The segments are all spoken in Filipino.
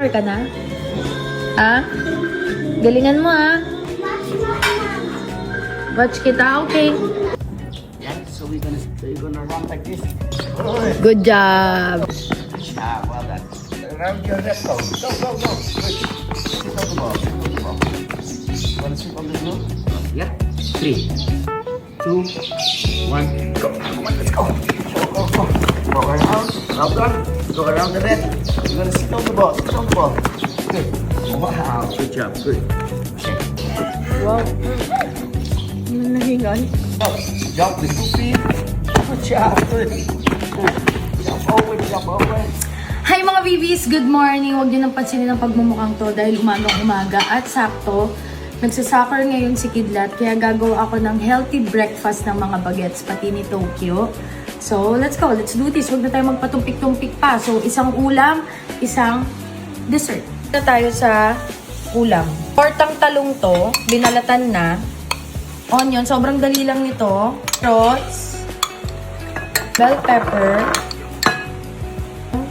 Ka na? Ha? Galingan mo ha? Watch kita, okay? Yeah, so you're gonna run like this. Good job! Ah, well done. Around your left toe. Go. Good. Sit on the ball. Wanna sit on the floor? Yeah. 3, 2, 1, go. Come on, let's go. Go. Go around. Well done. Go around the net. You're gonna sit on the ball. Sit on the ball. Good. Wow. Good job. Good. Wow! Nahingan? Go. Jump with 2 feet. Good job. Good. Jump over. Hi mga BBs! Good morning! Huwag niyo nang pansinin ang pagmumukhang to dahil umaga at sakto. Nagsasoccer ngayon si Kidlat kaya gagawa ako ng healthy breakfast ng mga bagets pati ni Tokyo. So, let's go. Let's do this. Huwag na tayo magpatumpik-tumpik pa. So, isang ulam, isang dessert. Na tayo sa ulam. Tortang talong to. Binalatan na. Onion. Sobrang dali lang nito. Carrots. Bell pepper.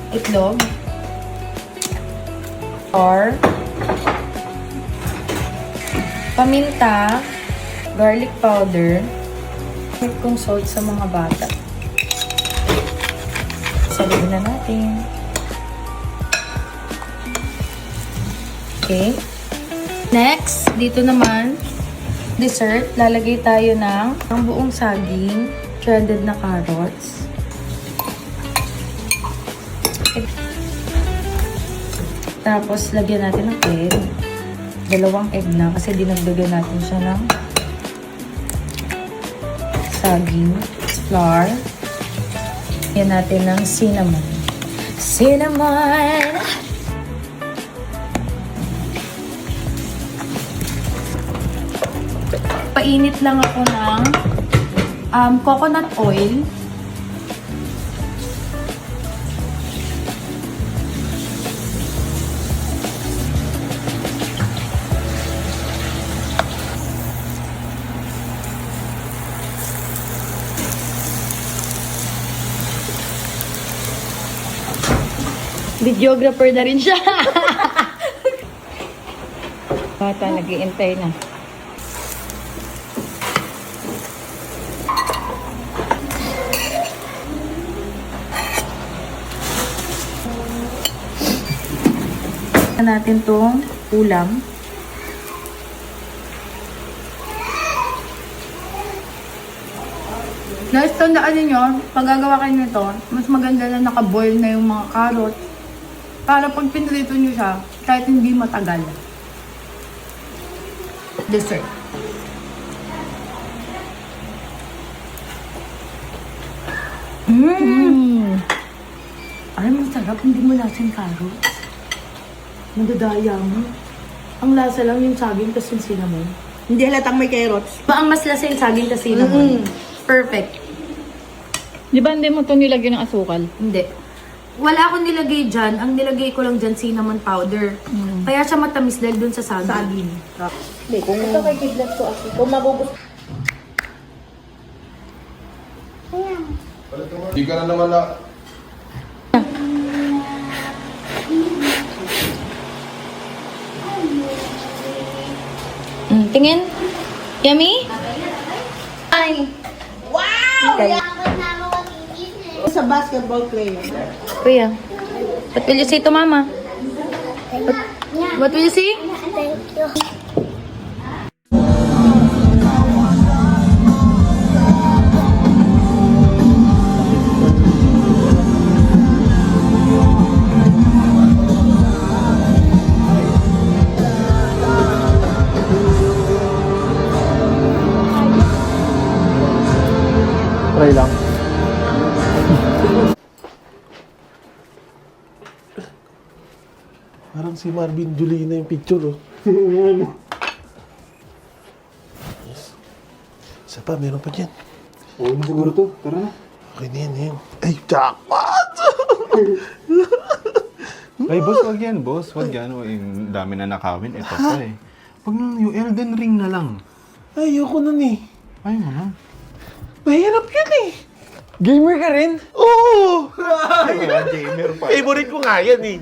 Itlog. Or paminta. Garlic powder. Kung salt sa mga bata. Saluin na natin. Okay. Next, dito naman, dessert. Lalagay tayo ng buong saging, shredded na carrots. Tapos, lagyan natin ng egg. 2 egg na kasi dinagdagan natin siya ng saging, flour. Lagyan natin ng cinnamon. Cinnamon! Painit lang ako ng coconut oil. Videographer na rin siya. Bata, nag-iintay na. Natin tong ulam. Guys, tandaan ninyo, pag gagawa kayo nito, mas maganda na naka-boil na yung mga carrots. Para pag pinrito nyo siya, kahit hindi matagal. Dessert. Ay, masarap. Hindi mo lasa yung carrots. Madadaya mo. Ang lasa lang yung saging tas yung cinnamon. Hindi halatang may carrots. Ba, ang mas lasa yung saging tas cinnamon. Perfect. Di ba hindi mo ito nilagyan ng asukal? Hindi. Wala akong nilagay dyan. Ang nilagay ko lang dyan, cinnamon powder. Kaya siya matamis dahil dun sa saging. Hindi, kung... Ito kay Kidlat ko ako. Kung magugusto. Hindi ka na naman na... Tingin. Yummy? Ay! Wow! Sa basketball player. Kuya, what will you say to mama? What will you say? Thank you. Try lang. Parang si Marvin Julina yung picture, oh. Yes. Isa pa, meron pa dyan. Oo na siguro to. Tara na. Okay na yan. Ay, jackpot! Ay, boss, wag yan, boss. Wag yan. Ang dami na nakawin. Ito pa eh. Wag na yung Elden Ring na lang. Ayoko nun eh. Ay, ano? Mahirap yun eh. Gamer ka rin? Oo! Gamer pa. Favorite ko nga yan eh.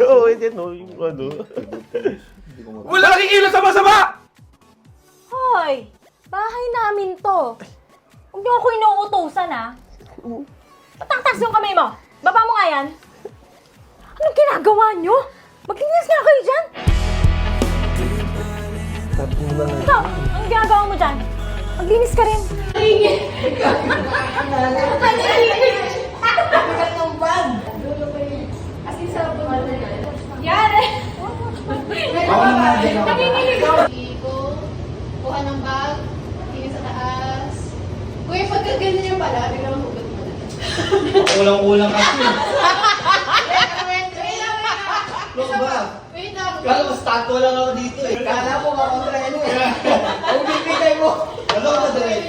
Oo, yan no, yung ano. Wala kang kilos sa masama! Hoy! Bahay namin to. Huwag niyo ako inuutusan, ha? Patangtas yung kamay mo. Baba mo nga yan. Anong ginagawa niyo? Maglinis nga kayo dyan. Ikaw, anong ginagawa mo dyan? Maglinis ka rin. Kuha ng bag, tingin sa taas. Kuya, pagka ganyan yung pala, biglang hugot mo na. Kulang-kulang kasi. Wait lang. Kala mo, statwa lang ako dito eh. Kala mo makontra ano eh. Ang bibigay mo. Ano ka dali?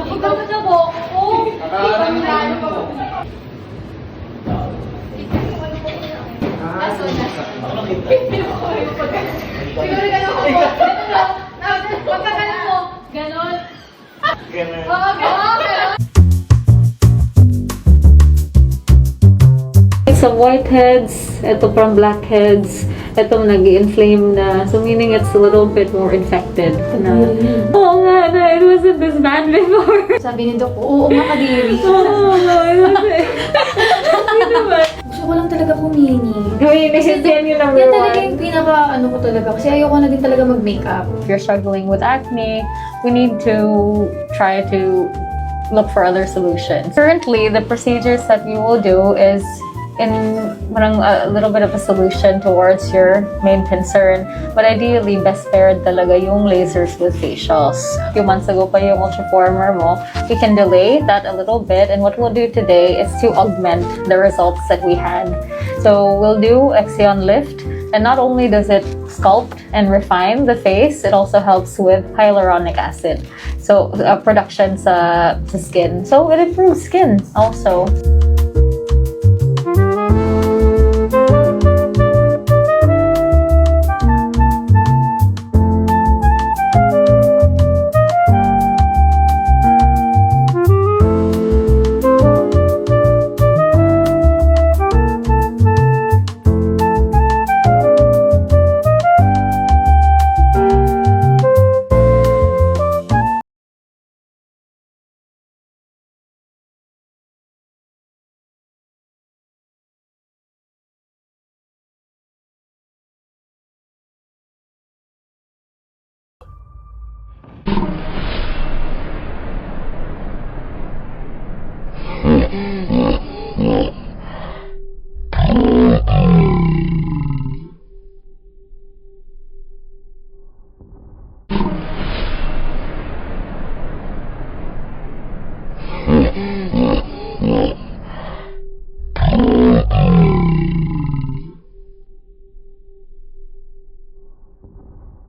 Nakagawa na po ako. Siguro ganun ako. Ganun lang. Pagkagalan mo. Ganon. Ganun. Oo, ganon. Some whiteheads, ito from blackheads, ito nag-inflame na. So meaning it's a little bit more infected. Na, oh nga, na, it wasn't this bad before. Sabi ni Doc, oo nga kadiri. Oh, no, it wasn't. Gusto ko lang talaga pumini. Gawin, yan yung number Yan talaga one. yung pinaka ano ko talaga. Kasi ayoko na din talaga mag-makeup. If you're struggling with acne, we need to try to look for other solutions. Currently, the procedures that we will do is in parang a little bit of a solution towards your main concern. But ideally, best paired talaga yung lasers with facials. A few months ago pa yung Ultraformer mo, we can delay that a little bit. And what we'll do today is to augment the results that we had. So we'll do Exion Lift. And not only does it sculpt and refine the face, it also helps with hyaluronic acid. So production sa skin. So it improves skin also.